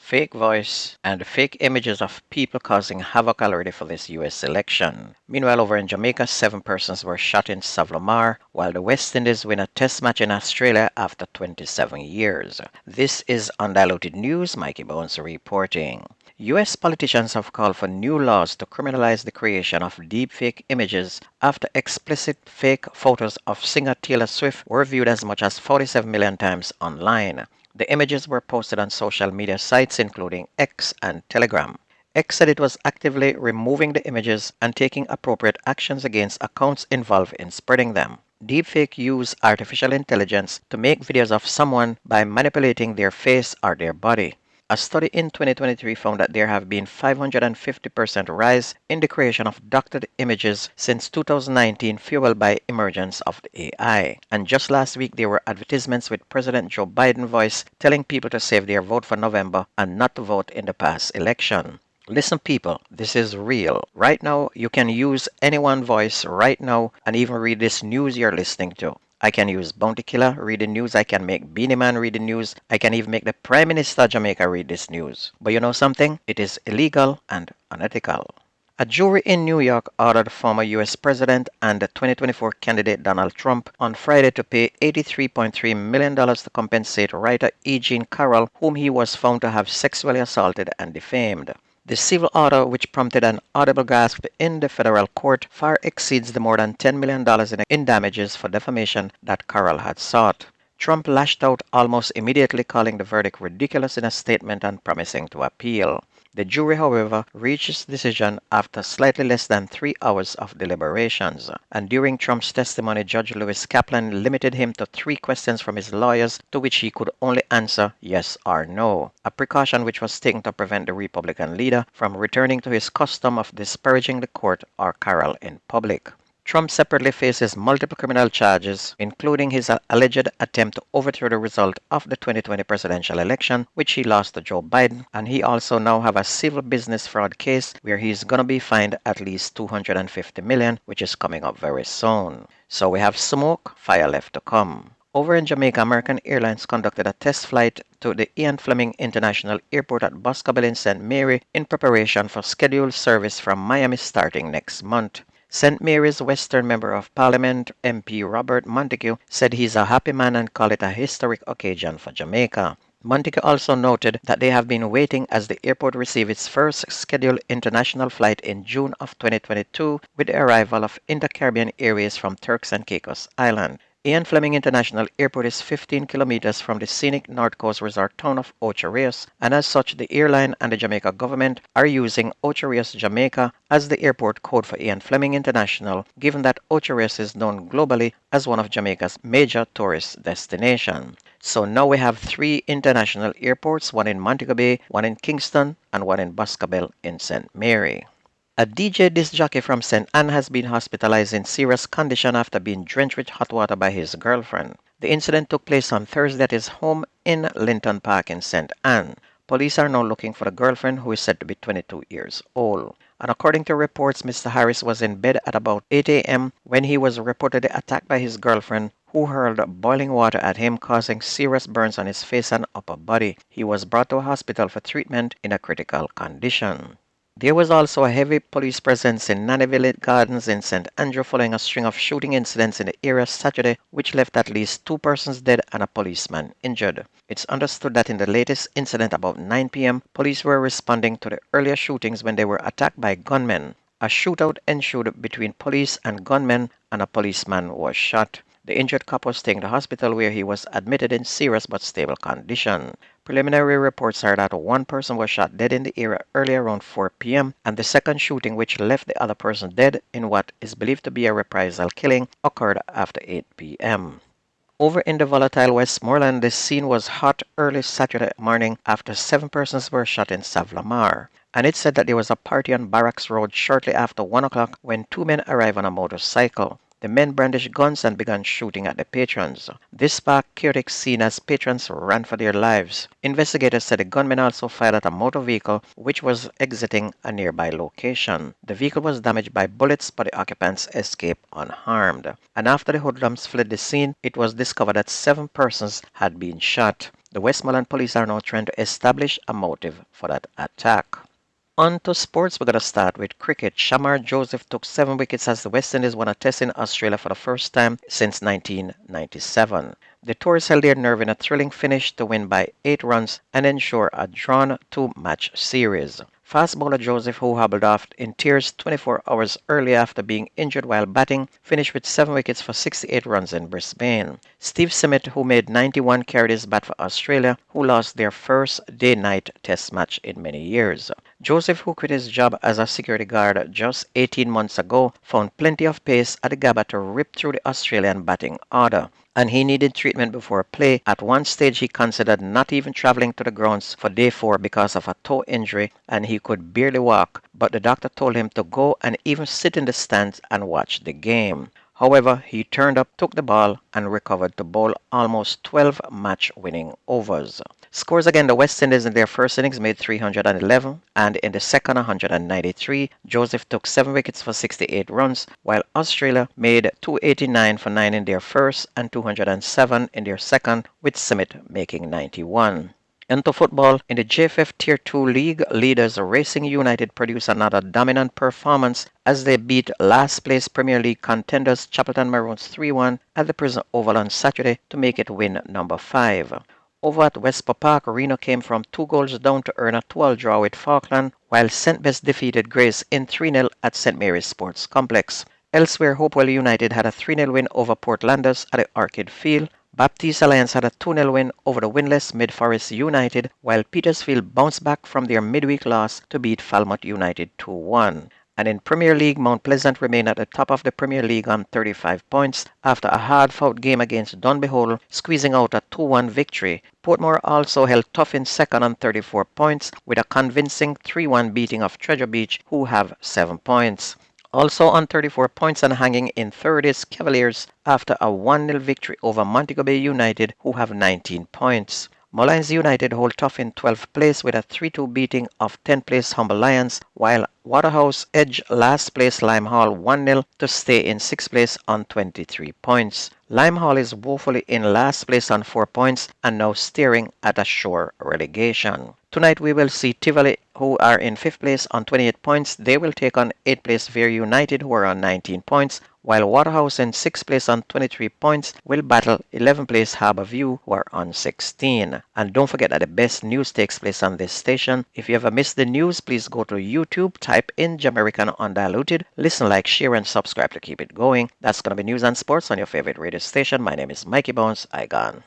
fake voice, and fake images of people causing havoc already for this U.S. election. Meanwhile, over in Jamaica, 7 persons were shot in Savanna, while the West Indies win a test match in Australia after 27 years. This is Undiluted News, Mikey Bones reporting. U.S. politicians have called for new laws to criminalize the creation of deepfake images after explicit fake photos of singer Taylor Swift were viewed as much as 47 million times online. The images were posted on social media sites including X and Telegram. X said it was actively removing the images and taking appropriate actions against accounts involved in spreading them. Deepfake use artificial intelligence to make videos of someone by manipulating their face or their body. A study in 2023 found that there have been 550% rise in the creation of doctored images since 2019, fueled by emergence of the AI. And just last week, there were advertisements with President Joe Biden's voice telling people to save their vote for November and not to vote in the past election. Listen, people, this is real. Right now, you can use anyone's voice right now and even read this news you're listening to. I can use Bounty Killer read the news. I can make Beanie Man read the news. I can even make the Prime Minister of Jamaica read this news. But you know something? It is illegal and unethical. A jury in New York ordered former U.S. President and 2024 candidate Donald Trump on Friday to pay $83.3 million to compensate writer E. Jean Carroll, whom he was found to have sexually assaulted and defamed. The civil order, which prompted an audible gasp in the federal court, far exceeds the more than $10 million in damages for defamation that Carroll had sought. Trump lashed out almost immediately, calling the verdict ridiculous in a statement and promising to appeal. The jury, however, reached its decision after slightly less than 3 hours of deliberations. And during Trump's testimony, Judge Lewis Kaplan limited him to 3 questions from his lawyers, to which he could only answer yes or no, a precaution which was taken to prevent the Republican leader from returning to his custom of disparaging the court or Carroll in public. Trump separately faces multiple criminal charges, including his alleged attempt to overthrow the result of the 2020 presidential election, which he lost to Joe Biden, and he also now have a civil business fraud case where he's gonna be fined at least $250 million, which is coming up very soon. So we have smoke, fire left to come. Over in Jamaica, American Airlines conducted a test flight to the Ian Fleming International Airport at Boscobel in St. Mary in preparation for scheduled service from Miami starting next month. St. Mary's Western Member of Parliament MP Robert Montague said he's a happy man and called it a historic occasion for Jamaica. Montague also noted that they have been waiting as the airport received its first scheduled international flight in June of 2022 with the arrival of Inter-Caribbean Airways from Turks and Caicos Island. Ian Fleming International Airport is 15 kilometers from the scenic North Coast resort town of Ocho Rios, and as such, the airline and the Jamaica government are using Ocho Rios, Jamaica as the airport code for Ian Fleming International, given that Ocho Rios is known globally as one of Jamaica's major tourist destinations. So now we have 3 international airports, one in Montego Bay, one in Kingston, and one in Boscobel in St. Mary. A DJ disc jockey from St. Anne has been hospitalized in serious condition after being drenched with hot water by his girlfriend. The incident took place on Thursday at his home in Linton Park in St. Anne. Police are now looking for the girlfriend, who is said to be 22 years old. And according to reports, Mr. Harris was in bed at about 8 a.m. when he was reportedly attacked by his girlfriend, who hurled boiling water at him, causing serious burns on his face and upper body. He was brought to a hospital for treatment in a critical condition. There was also a heavy police presence in Nannyville Gardens in St. Andrew following a string of shooting incidents in the area Saturday, which left at least 2 persons dead and a policeman injured. It's understood that in the latest incident about 9 p.m., police were responding to the earlier shootings when they were attacked by gunmen. A shootout ensued between police and gunmen, and a policeman was shot. The injured cop was taken to hospital, where he was admitted in serious but stable condition. Preliminary reports are that 1 person was shot dead in the area early around 4 p.m., and the second shooting, which left the other person dead in what is believed to be a reprisal killing, occurred after 8 p.m. Over in the volatile Westmoreland, the scene was hot early Saturday morning after 7 persons were shot in Savlamar. And it said that there was a party on Barracks Road shortly after 1 o'clock when 2 men arrived on a motorcycle. The men brandished guns and began shooting at the patrons. This sparked chaotic scene as patrons ran for their lives. Investigators said the gunmen also fired at a motor vehicle which was exiting a nearby location. The vehicle was damaged by bullets, but the occupants escaped unharmed. And after the hoodlums fled the scene, it was discovered that 7 persons had been shot. The Westmoreland police are now trying to establish a motive for that attack. On to sports, we're going to start with cricket. Shamar Joseph took 7 wickets as the West Indies won a test in Australia for the first time since 1997. The Tories held their nerve in a thrilling finish to win by 8 runs and ensure a drawn 2-match series. Fast bowler Joseph, who hobbled off in tears 24 hours early after being injured while batting, finished with 7 wickets for 68 runs in Brisbane. Steve Smith, who made 91, carried his bat for Australia, who lost their first day-night test match in many years. Joseph, who quit his job as a security guard just 18 months ago, found plenty of pace at the Gabba to rip through the Australian batting order, and he needed treatment before play. At one stage, he considered not even traveling to the grounds for day 4 because of a toe injury, and he could barely walk, but the doctor told him to go and even sit in the stands and watch the game. However, he turned up, took the ball, and recovered to bowl almost 12 match-winning overs. Scores again: the West Indies in their first innings made 311, and in the second 193. Joseph took 7 wickets for 68 runs, while Australia made 289 for 9 in their first and 207 in their second, with Smith making 91. Into football, in the JFF Tier 2 League, leaders Racing United produced another dominant performance as they beat last-place Premier League contenders Chappleton Maroons 3-1 at the Prison Oval on Saturday to make it win number 5. Over at Westport Park, Reno came from 2 goals down to earn a 2-all draw with Falkland, while St. Bess defeated Grace in 3-0 at St. Mary's Sports Complex. Elsewhere, Hopewell United had a 3-0 win over Portlanders at the Arcade Field. Baptiste Alliance had a 2-0 win over the winless Mid-Forest United, while Petersfield bounced back from their midweek loss to beat Falmouth United 2-1. And in Premier League, Mount Pleasant remained at the top of the Premier League on 35 points after a hard-fought game against Dunby Hole, squeezing out a 2-1 victory. Portmore also held tough in second on 34 points with a convincing 3-1 beating of Treasure Beach, who have 7 points. Also on 34 points and hanging in third is Cavaliers after a 1-0 victory over Montego Bay United, who have 19 points. Mullines United hold tough in 12th place with a 3-2 beating of 10th place Humble Lions, while Waterhouse edge last place Limehall 1-0 to stay in 6th place on 23 points. Limehall is woefully in last place on 4 points and now staring at a sure relegation. Tonight we will see Tivoli, who are in 5th place on 28 points. They will take on 8th place Vere United, who are on 19 points, while Waterhouse in 6th place on 23 points will battle 11th place Harbour View, who are on 16. And don't forget that the best news takes place on this station. If you ever missed the news, please go to YouTube, type in Jamaica Undiluted, listen, like, share, and subscribe to keep it going. That's going to be news and sports on your favorite radio station. My name is Mikey Bones. I gone.